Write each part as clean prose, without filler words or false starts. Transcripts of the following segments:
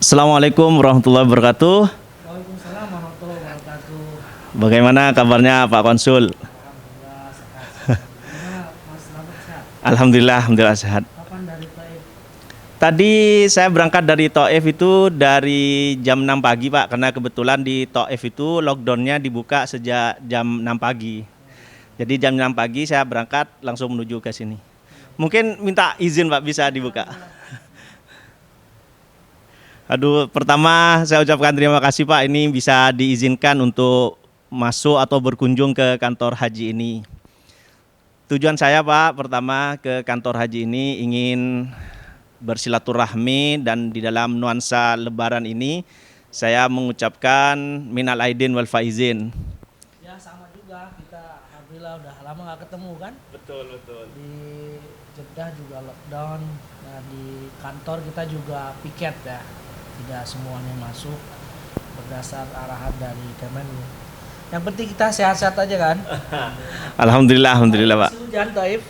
Assalamualaikum warahmatullahi wabarakatuh. Waalaikumsalam warahmatullahi wabarakatuh. Bagaimana kabarnya Pak Konsul? Alhamdulillah sehat. Gimana Mas Selamat sehat? Alhamdulillah sehat. Kapan dari Taif? Tadi saya berangkat dari Taif itu dari jam 6 pagi Pak, karena kebetulan di Taif itu lockdownnya dibuka sejak jam 6 pagi. Jadi jam 6 pagi saya berangkat langsung menuju ke sini. Mungkin minta izin Pak, bisa dibuka. Aduh, pertama saya ucapkan terima kasih Pak, ini bisa diizinkan untuk masuk atau berkunjung ke kantor haji ini. Tujuan saya Pak, pertama ke kantor haji ini ingin bersilaturahmi, dan di dalam nuansa lebaran ini saya mengucapkan minal aidin wal faizin. Ya sama juga, kita alhamdulillah udah lama nggak ketemu kan. Betul. Di Jeddah juga lockdown. Nah di kantor kita juga piket ya. Tidak semuanya masuk berdasar arahan dari Kemenlu. Yang penting kita sehat-sehat aja kan. Alhamdulillah Pak. Masih hujan Taif.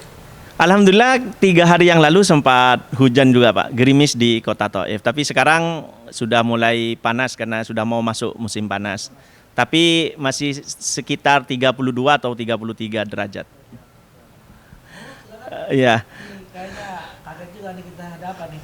Alhamdulillah 3 hari yang lalu sempat hujan juga Pak, gerimis di kota Taif. Tapi sekarang sudah mulai panas karena sudah mau masuk musim panas. Tapi masih sekitar 32 atau 33 derajat. Ya. Kayaknya kaget juga nih kita ada apa nih.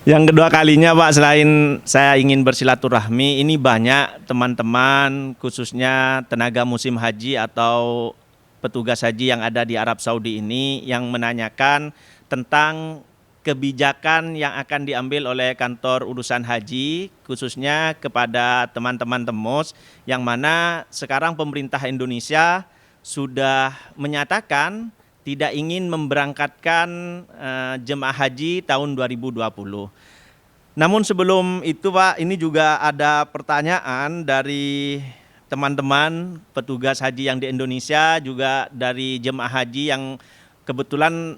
Yang kedua kalinya Pak, selain saya ingin bersilaturahmi, ini banyak teman-teman khususnya tenaga musim haji atau petugas haji yang ada di Arab Saudi ini yang menanyakan tentang kebijakan yang akan diambil oleh kantor urusan haji, khususnya kepada teman-teman TEMUS, yang mana sekarang pemerintah Indonesia sudah menyatakan tidak ingin memberangkatkan jemaah haji tahun 2020. Namun sebelum itu Pak, ini juga ada pertanyaan dari teman-teman petugas haji yang di Indonesia, juga dari jemaah haji yang kebetulan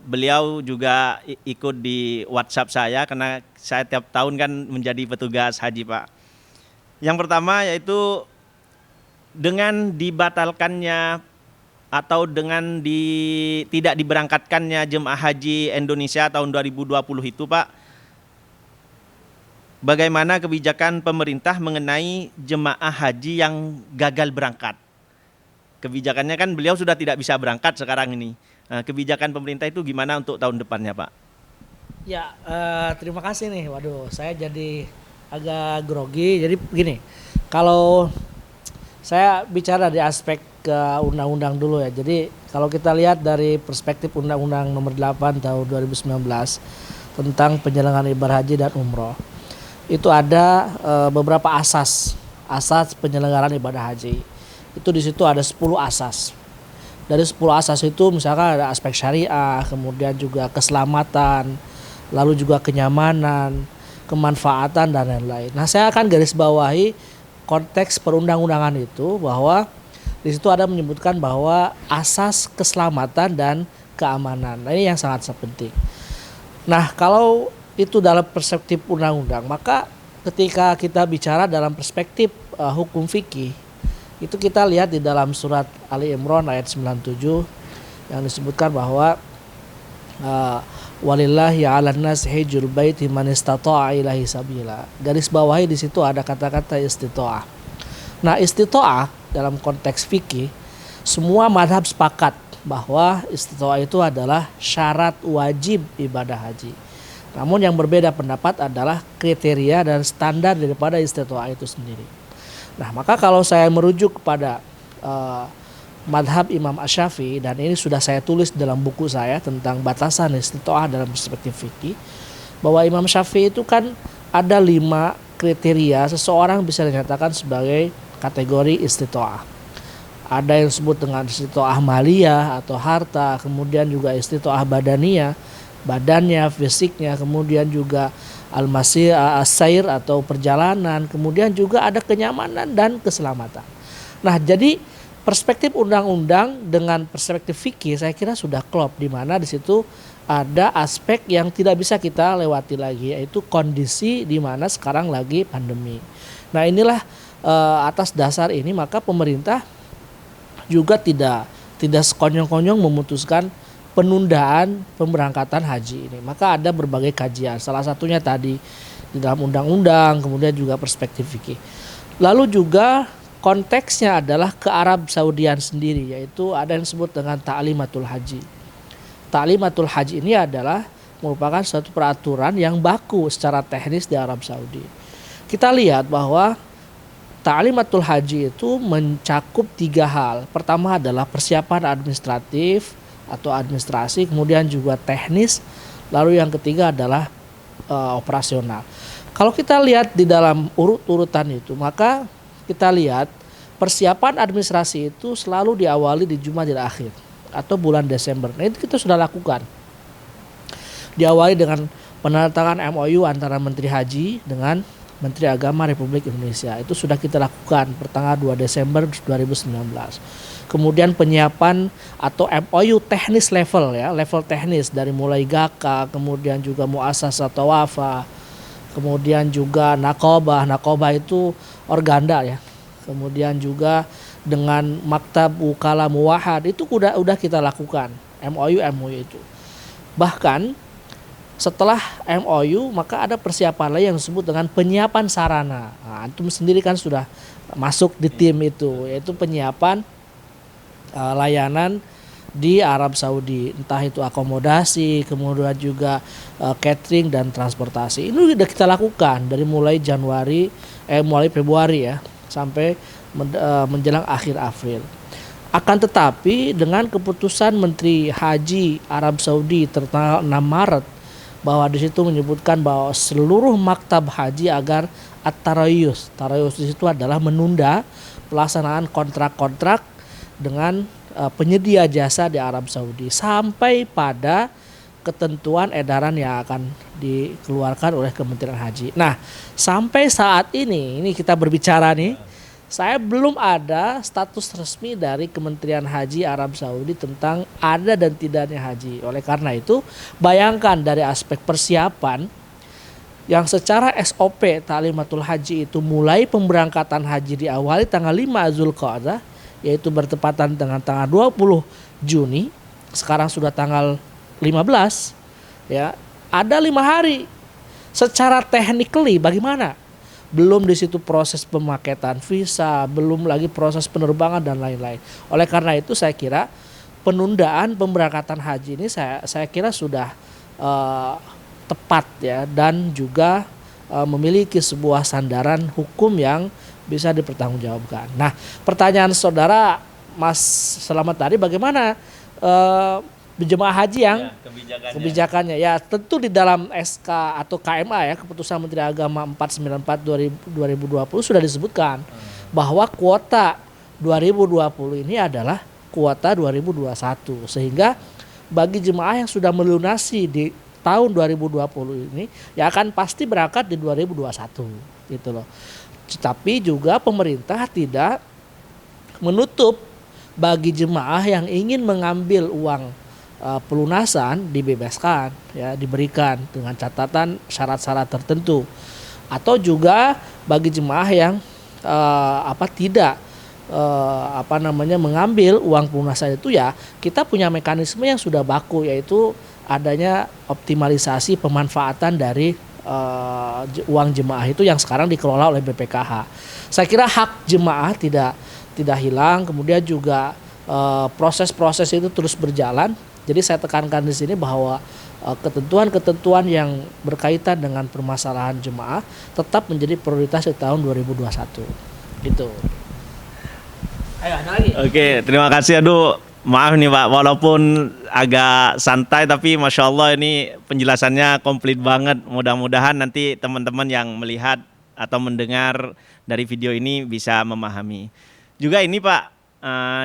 beliau juga ikut di WhatsApp saya, karena saya tiap tahun kan menjadi petugas haji Pak. Yang pertama yaitu dengan dibatalkannya atau dengan tidak diberangkatkannya jemaah haji Indonesia tahun 2020 itu Pak, bagaimana kebijakan pemerintah mengenai jemaah haji yang gagal berangkat? Kebijakannya kan beliau sudah tidak bisa berangkat sekarang ini. Nah, kebijakan pemerintah itu gimana untuk tahun depannya Pak? Ya, terima kasih nih. Waduh, saya jadi agak grogi. Jadi begini, kalau saya bicara di aspek ke undang-undang dulu ya. Jadi kalau kita lihat dari perspektif Undang-Undang Nomor 8 Tahun 2019 tentang penyelenggaraan ibadah haji dan umroh, itu ada beberapa asas penyelenggaraan ibadah haji. Itu di situ ada 10 asas. Dari 10 asas itu misalkan ada aspek syariah, kemudian juga keselamatan, lalu juga kenyamanan, kemanfaatan dan lain-lain. Nah, saya akan garis bawahi konteks perundang-undangan itu, bahwa di situ ada menyebutkan bahwa asas keselamatan dan keamanan. Nah, ini yang sangat penting. Nah, kalau itu dalam perspektif undang-undang, maka ketika kita bicara dalam perspektif hukum fikih, itu kita lihat di dalam surat Ali Imran ayat 97 yang disebutkan bahwa walillahi 'alan nas hijjul baiti man istata'a ilaihi sabila. Garis bawahi di situ ada kata-kata istita'ah. Nah, istita'ah dalam konteks fikih, semua mazhab sepakat bahwa istita'ah itu adalah syarat wajib ibadah haji. Namun yang berbeda pendapat adalah kriteria dan standar daripada istita'ah itu sendiri. Nah, maka kalau saya merujuk kepada madhab Imam Asy-Syafi'i, dan ini sudah saya tulis dalam buku saya tentang batasan istita'ah dalam perspektif fikih, bahwa Imam Syafi'i itu kan ada 5 kriteria seseorang bisa dinyatakan sebagai kategori istita'ah. Ada yang disebut dengan istita'ah maliyah atau harta, kemudian juga istita'ah badaniyah, badannya, fisiknya, kemudian juga al-masir, as-sair atau perjalanan, kemudian juga ada kenyamanan dan keselamatan. Nah, jadi perspektif undang-undang dengan perspektif fikih saya kira sudah klop, di mana di situ ada aspek yang tidak bisa kita lewati lagi, yaitu kondisi di mana sekarang lagi pandemi. Nah, inilah atas dasar ini maka pemerintah juga tidak sekonyong-konyong memutuskan penundaan pemberangkatan haji ini. Maka ada berbagai kajian. Salah satunya tadi di dalam undang-undang, kemudian juga perspektif fikih. Lalu juga konteksnya adalah ke Arab Saudian sendiri, yaitu ada yang disebut dengan Ta'limatul Haji. Ta'limatul Haji ini adalah merupakan suatu peraturan yang baku secara teknis di Arab Saudi. Kita lihat bahwa Ta'limatul Haji itu mencakup 3 hal. Pertama adalah persiapan administratif atau administrasi, kemudian juga teknis, lalu yang ketiga adalah operasional. Kalau kita lihat di dalam urut-urutan itu, maka kita lihat persiapan administrasi itu selalu diawali di Jumadil Akhir atau bulan Desember. Nah, itu kita sudah lakukan. Diawali dengan penandatangan MOU antara Menteri Haji dengan Menteri Agama Republik Indonesia. Itu sudah kita lakukan pertanggal 2 Desember 2019. Kemudian penyiapan atau MOU teknis level, ya, level teknis dari mulai GAKA, kemudian juga Muassasah Tawafa, kemudian juga Nakobah itu organda, ya. Kemudian juga dengan Maktab Wukala Muwahad itu udah kita lakukan MOU itu. Bahkan setelah MOU maka ada persiapan lain yang disebut dengan penyiapan sarana. Nah, antum sendiri kan sudah masuk di tim itu, yaitu penyiapan layanan di Arab Saudi, entah itu akomodasi, kemudian juga catering dan transportasi. Ini sudah kita lakukan dari mulai mulai Februari, ya, sampai menjelang akhir April. Akan tetapi dengan keputusan Menteri Haji Arab Saudi tertanggal 6 Maret bahwa di situ menyebutkan bahwa seluruh maktab haji agar at-tarayus di situ adalah menunda pelaksanaan kontrak-kontrak dengan penyedia jasa di Arab Saudi sampai pada ketentuan edaran yang akan dikeluarkan oleh Kementerian Haji. Nah, sampai saat ini kita berbicara nih, saya belum ada status resmi dari Kementerian Haji Arab Saudi tentang ada dan tidaknya haji. Oleh karena itu, bayangkan dari aspek persiapan yang secara SOP Ta'limatul Haji itu mulai pemberangkatan haji diawali tanggal 5 Zulqa'dah, yaitu bertepatan dengan tanggal 20 Juni, sekarang sudah tanggal 15, ya, ada 5 hari. Secara technically bagaimana? Belum di situ proses pemaketan visa, belum lagi proses penerbangan dan lain-lain. Oleh karena itu saya kira penundaan pemberangkatan haji ini saya kira sudah tepat, ya, dan juga memiliki sebuah sandaran hukum yang bisa dipertanggungjawabkan. Nah, pertanyaan saudara Mas Selamat tadi bagaimana jemaah haji yang kebijakannya? Ya, tentu di dalam SK atau KMA, ya, Keputusan Menteri Agama 494 2020 sudah disebutkan bahwa kuota 2020 ini adalah kuota 2021, sehingga bagi jemaah yang sudah melunasi di tahun 2020 ini ya akan pasti berangkat di 2021, gitu loh. Tetapi juga pemerintah tidak menutup bagi jemaah yang ingin mengambil uang pelunasan dibebaskan, ya, diberikan dengan catatan syarat-syarat tertentu. Atau juga bagi jemaah yang tidak mengambil uang pelunasan itu, ya kita punya mekanisme yang sudah baku, yaitu adanya optimalisasi pemanfaatan dari uang jemaah itu yang sekarang dikelola oleh BPKH. Saya kira hak jemaah tidak hilang, kemudian juga proses-proses itu terus berjalan. Jadi saya tekankan di sini bahwa ketentuan-ketentuan yang berkaitan dengan permasalahan jemaah tetap menjadi prioritas di tahun 2021. Gitu. Ayo, ada lagi. Oke, terima kasih. Aduh, maaf nih Pak, walaupun agak santai tapi Masya Allah ini penjelasannya komplit banget. Mudah-mudahan nanti teman-teman yang melihat atau mendengar dari video ini bisa memahami. Juga ini Pak,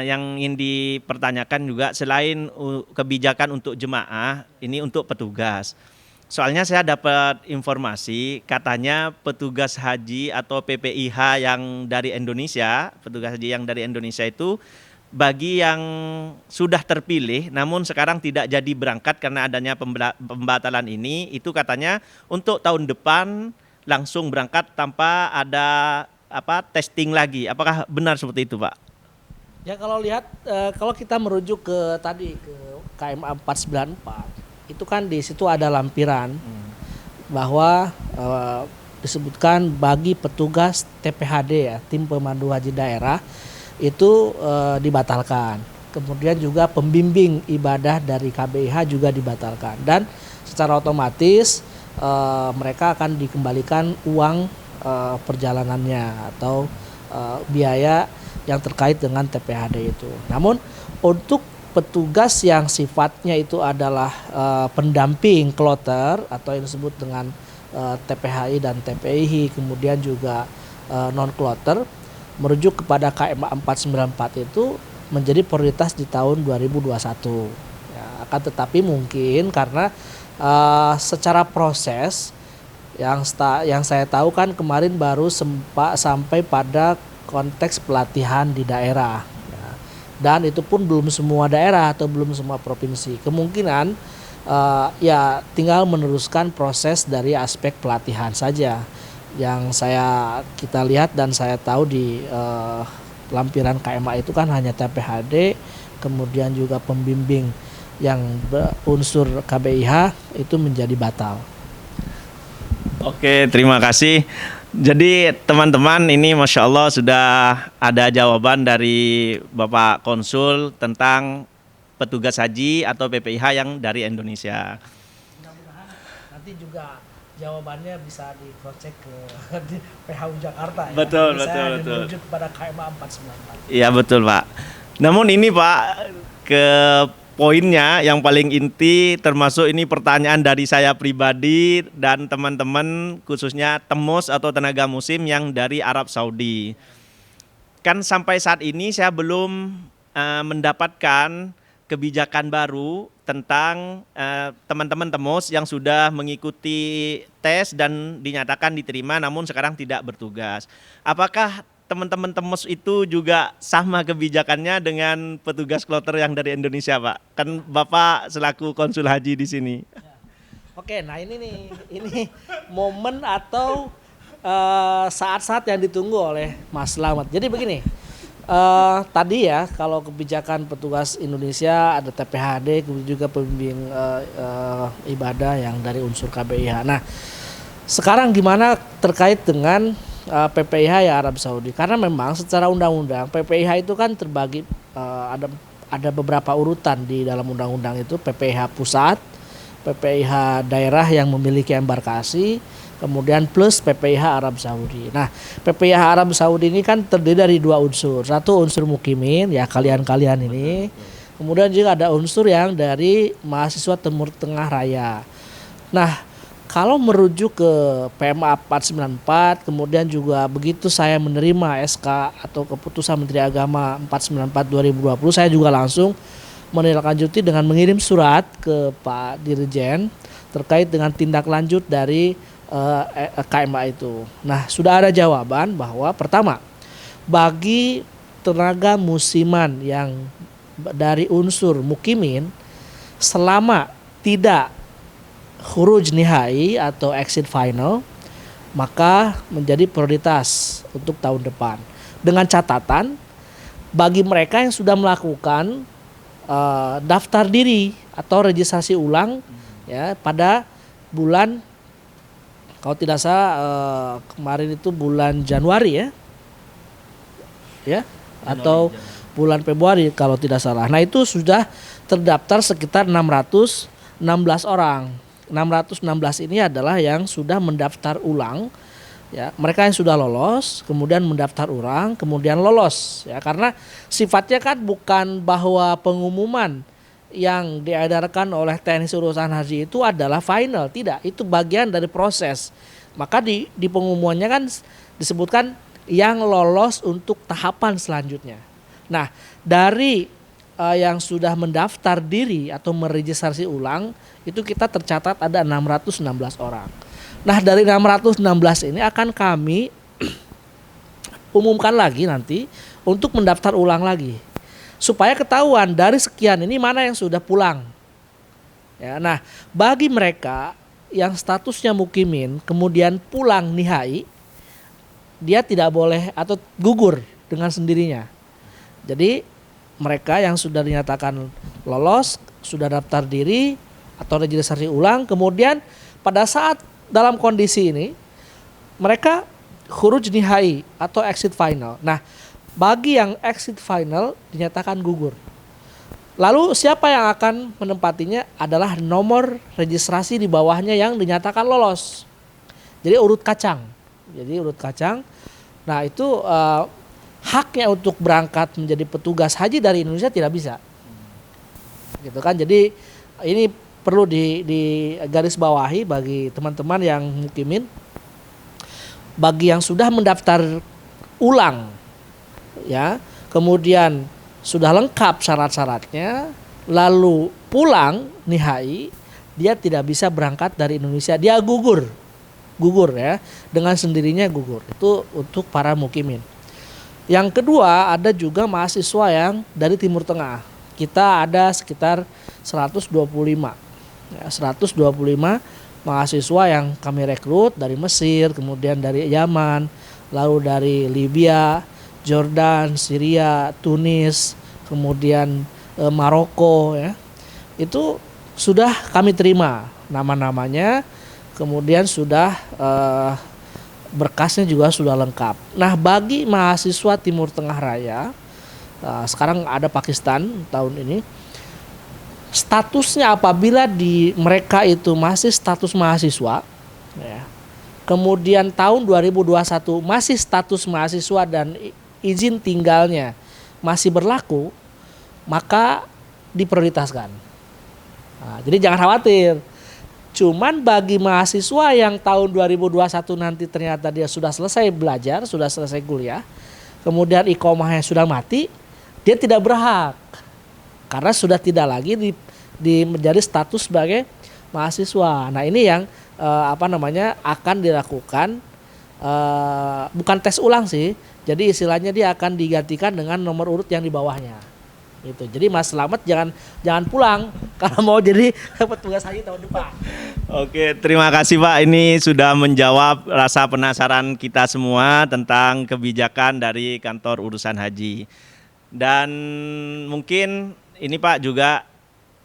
yang ingin dipertanyakan juga selain kebijakan untuk jemaah, ini untuk petugas. Soalnya saya dapat informasi katanya petugas haji atau PPIH yang dari Indonesia, petugas haji yang dari Indonesia itu bagi yang sudah terpilih namun sekarang tidak jadi berangkat karena adanya pembatalan ini, itu katanya untuk tahun depan langsung berangkat tanpa ada testing lagi. Apakah benar seperti itu, Pak? Ya kalau lihat kalau kita merujuk ke tadi ke KMA 494 itu kan di situ ada lampiran bahwa disebutkan bagi petugas TPHD ya, tim pemandu haji daerah itu dibatalkan. Kemudian juga pembimbing ibadah dari KBIH juga dibatalkan dan secara otomatis mereka akan dikembalikan uang perjalanannya atau biaya yang terkait dengan TPHD itu. Namun untuk petugas yang sifatnya itu adalah pendamping kloter atau yang disebut dengan TPHI dan TPIH, kemudian juga non kloter, merujuk kepada KMA 494 itu menjadi prioritas di tahun 2021. Ya, akan tetapi mungkin karena secara proses yang saya tahu kan kemarin baru sampai pada konteks pelatihan di daerah ya. Dan itu pun belum semua daerah atau belum semua provinsi. Kemungkinan ya tinggal meneruskan proses dari aspek pelatihan saja yang kita lihat dan saya tahu di lampiran KMA itu kan hanya TPHD, kemudian juga pembimbing yang berunsur KBIH itu menjadi batal. Oke, terima kasih. Jadi teman-teman ini Masya Allah sudah ada jawaban dari Bapak Konsul tentang petugas haji atau PPIH yang dari Indonesia. Mudah-mudahan nanti juga jawabannya bisa di-cross-check ke PHU Jakarta ya. Betul, Jadi betul, saya betul. merujuk kepada KMA 494. Iya betul Pak. Namun ini Pak, ke poinnya yang paling inti termasuk ini pertanyaan dari saya pribadi dan teman-teman khususnya TEMUS atau tenaga musim yang dari Arab Saudi. Kan sampai saat ini saya belum mendapatkan kebijakan baru tentang teman-teman TEMUS yang sudah mengikuti tes dan dinyatakan diterima namun sekarang tidak bertugas. Apakah teman-teman TEMUS itu juga sama kebijakannya dengan petugas kloter yang dari Indonesia, Pak? Kan Bapak selaku konsul haji di sini. Oke, nah ini nih, ini momen atau saat-saat yang ditunggu oleh Mas Slamet. Jadi begini, tadi ya kalau kebijakan petugas Indonesia ada TPHD, kemudian juga pembimbing ibadah yang dari unsur KBIH. Nah, sekarang gimana terkait dengan PPIH ya Arab Saudi? Karena memang secara undang-undang PPIH itu kan terbagi ada beberapa urutan di dalam undang-undang itu, PPIH pusat, PPIH daerah yang memiliki embarkasi, kemudian plus PPIH Arab Saudi. Nah, PPIH Arab Saudi ini kan terdiri dari dua unsur. Satu unsur mukimin ya kalian-kalian ini. Kemudian juga ada unsur yang dari mahasiswa Timur Tengah Raya. Nah, kalau merujuk ke PMA 494, kemudian juga begitu saya menerima SK atau keputusan Menteri Agama 494 2020, saya juga langsung menindaklanjuti dengan mengirim surat ke Pak Dirjen terkait dengan tindak lanjut dari KMA itu. Nah, sudah ada jawaban bahwa pertama, bagi tenaga musiman yang dari unsur mukimin selama tidak khuruj nihai atau exit final maka menjadi prioritas untuk tahun depan. Dengan catatan bagi mereka yang sudah melakukan daftar diri atau registrasi ulang ya pada bulan kalau tidak salah kemarin itu bulan Januari ya atau bulan Februari kalau tidak salah. Nah, itu sudah terdaftar sekitar 616 orang. 616 ini adalah yang sudah mendaftar ulang ya, mereka yang sudah lolos kemudian mendaftar ulang kemudian lolos ya, karena sifatnya kan bukan bahwa pengumuman yang diedarkan oleh teknis urusan haji itu adalah final, tidak, itu bagian dari proses. Maka di pengumumannya kan disebutkan yang lolos untuk tahapan selanjutnya. Nah, dari yang sudah mendaftar diri atau meregistrasi ulang itu kita tercatat ada 616 orang. Nah, dari 616 ini akan kami umumkan lagi nanti untuk mendaftar ulang lagi supaya ketahuan dari sekian ini mana yang sudah pulang. Ya, nah, bagi mereka yang statusnya mukimin kemudian pulang nihai, dia tidak boleh atau gugur dengan sendirinya. Jadi mereka yang sudah dinyatakan lolos, sudah daftar diri atau registrasi ulang, kemudian pada saat dalam kondisi ini mereka khuruj nihai atau exit final. Nah, bagi yang exit final dinyatakan gugur. Lalu siapa yang akan menempatinya adalah nomor registrasi di bawahnya yang dinyatakan lolos. Jadi urut kacang. Nah, itu haknya untuk berangkat menjadi petugas haji dari Indonesia tidak bisa. Gitu kan. Jadi ini perlu di garis bawahi bagi teman-teman yang mukimin. Bagi yang sudah mendaftar ulang ya, kemudian sudah lengkap syarat-syaratnya, lalu pulang nihai, dia tidak bisa berangkat dari Indonesia, dia gugur ya, dengan sendirinya gugur. Itu untuk para mukimin. Yang kedua, ada juga mahasiswa yang dari Timur Tengah. Kita ada sekitar 125 ya, 125 mahasiswa yang kami rekrut dari Mesir, kemudian dari Yaman, lalu dari Libya, Jordan, Syria, Tunis, kemudian Maroko ya. Itu sudah kami terima nama-namanya, kemudian sudah berkasnya juga sudah lengkap. Nah, bagi mahasiswa Timur Tengah Raya, sekarang ada Pakistan tahun ini, statusnya apabila di mereka itu masih status mahasiswa ya, kemudian tahun 2021 masih status mahasiswa dan izin tinggalnya masih berlaku, maka diprioritaskan. Nah, jadi jangan khawatir. Cuman bagi mahasiswa yang tahun 2021 nanti ternyata dia sudah selesai belajar, sudah selesai kuliah, kemudian iqomahnya sudah mati, dia tidak berhak. Karena sudah tidak lagi menjadi status sebagai mahasiswa. Nah, ini yang akan dilakukan bukan tes ulang sih. Jadi istilahnya dia akan digantikan dengan nomor urut yang di bawahnya. Gitu. Jadi Mas Slamet jangan pulang kalau mau jadi petugas haji tahun depan. Oke, terima kasih Pak. Ini sudah menjawab rasa penasaran kita semua tentang kebijakan dari kantor urusan haji. Dan mungkin ini Pak juga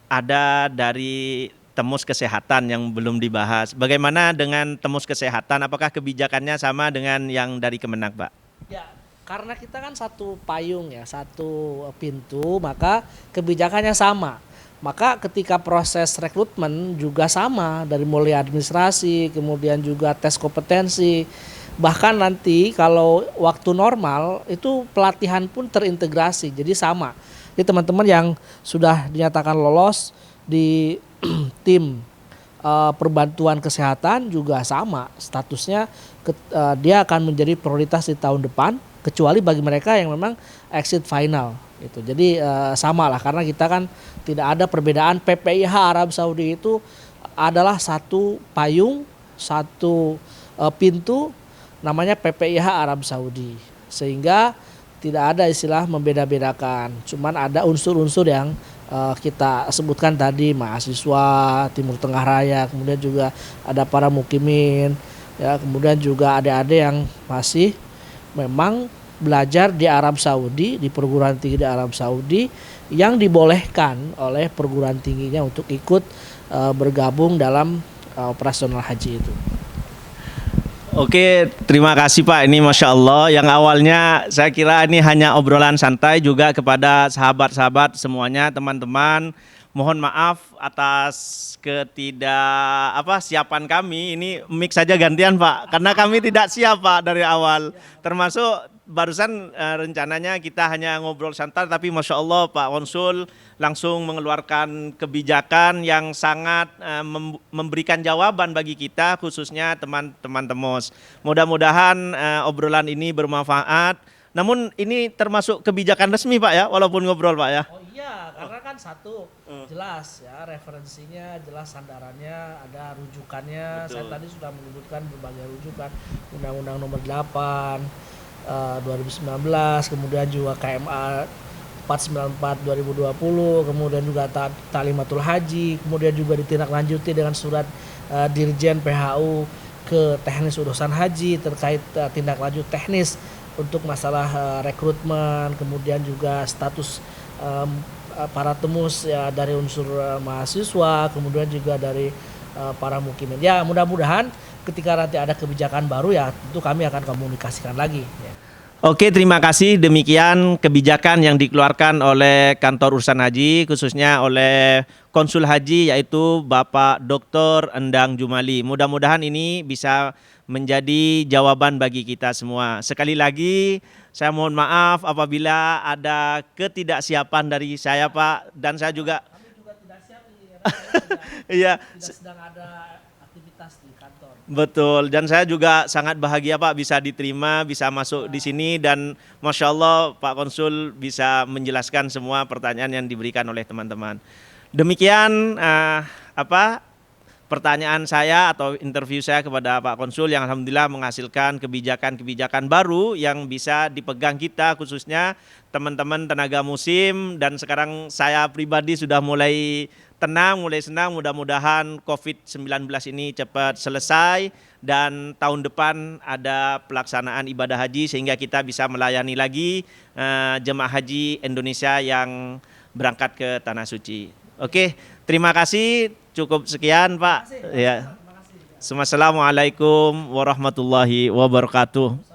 ada dari Temus Kesehatan yang belum dibahas. Bagaimana dengan Temus Kesehatan? Apakah kebijakannya sama dengan yang dari Kemenak, Pak? Ya, karena kita kan satu payung ya, satu pintu, maka kebijakannya sama. Maka ketika proses rekrutmen juga sama, dari mulai administrasi, kemudian juga tes kompetensi. Bahkan nanti kalau waktu normal itu pelatihan pun terintegrasi, jadi sama. Jadi teman-teman yang sudah dinyatakan lolos di tim perbantuan kesehatan juga sama statusnya, dia akan menjadi prioritas di tahun depan, kecuali bagi mereka yang memang exit final gitu. Jadi sama lah, karena kita kan tidak ada perbedaan. PPIH Arab Saudi itu adalah satu payung, satu pintu, namanya PPIH Arab Saudi, sehingga tidak ada istilah membeda-bedakan. Cuman ada unsur-unsur yang kita sebutkan tadi, mahasiswa Timur Tengah Raya, kemudian juga ada para mukimin, ya, kemudian juga adik-adik yang masih memang belajar di Arab Saudi, di perguruan tinggi di Arab Saudi, yang dibolehkan oleh perguruan tingginya untuk ikut bergabung dalam operasional haji itu. Oke, terima kasih Pak. Ini Masya Allah, yang awalnya saya kira ini hanya obrolan santai, juga kepada sahabat-sahabat semuanya, teman-teman. Mohon maaf atas siapan kami. Ini mic saja gantian Pak, karena kami tidak siap Pak dari awal. Termasuk barusan rencananya kita hanya ngobrol santai, tapi Masya Allah Pak Konsul langsung mengeluarkan kebijakan yang sangat memberikan jawaban bagi kita, khususnya teman-teman Temus. Mudah-mudahan obrolan ini bermanfaat. Namun ini termasuk kebijakan resmi Pak ya, walaupun ngobrol Pak ya. Oh iya, karena kan satu jelas ya, referensinya jelas, sandarannya ada, rujukannya. Betul. Saya tadi sudah menyebutkan berbagai rujukan, Undang-Undang Nomor 8 2019, kemudian juga KMA 494 2020, kemudian juga Ta'limatul Haji, kemudian juga ditindaklanjuti dengan surat Dirjen PHU ke teknis urusan haji terkait tindak lanjut teknis untuk masalah rekrutmen, kemudian juga status para temus ya dari unsur mahasiswa, kemudian juga dari para mukimin. Ya mudah-mudahan ketika nanti ada kebijakan baru ya tentu kami akan komunikasikan lagi. Ya. Oke, terima kasih. Demikian kebijakan yang dikeluarkan oleh Kantor Urusan Haji, khususnya oleh Konsul Haji, yaitu Bapak Dr. Endang Jumali. Mudah-mudahan ini bisa menjadi jawaban bagi kita semua. Sekali lagi, saya mohon maaf apabila ada ketidaksiapan dari saya, Pak. Dan saya juga... Kami juga tidak siap nih, Iya. tidak sedang ada aktivitas di kantor. Betul, dan saya juga sangat bahagia Pak bisa diterima, bisa masuk di sini, dan Masya Allah Pak Konsul bisa menjelaskan semua pertanyaan yang diberikan oleh teman-teman. Demikian pertanyaan saya atau interview saya kepada Pak Konsul yang alhamdulillah menghasilkan kebijakan-kebijakan baru yang bisa dipegang kita, khususnya teman-teman tenaga musim, dan sekarang saya pribadi sudah mulai tenang, mulai senang. Mudah-mudahan COVID-19 ini cepat selesai dan tahun depan ada pelaksanaan ibadah haji sehingga kita bisa melayani lagi jemaah haji Indonesia yang berangkat ke Tanah Suci. Oke, terima kasih. Cukup sekian Pak. Ya. Assalamualaikum warahmatullahi wabarakatuh.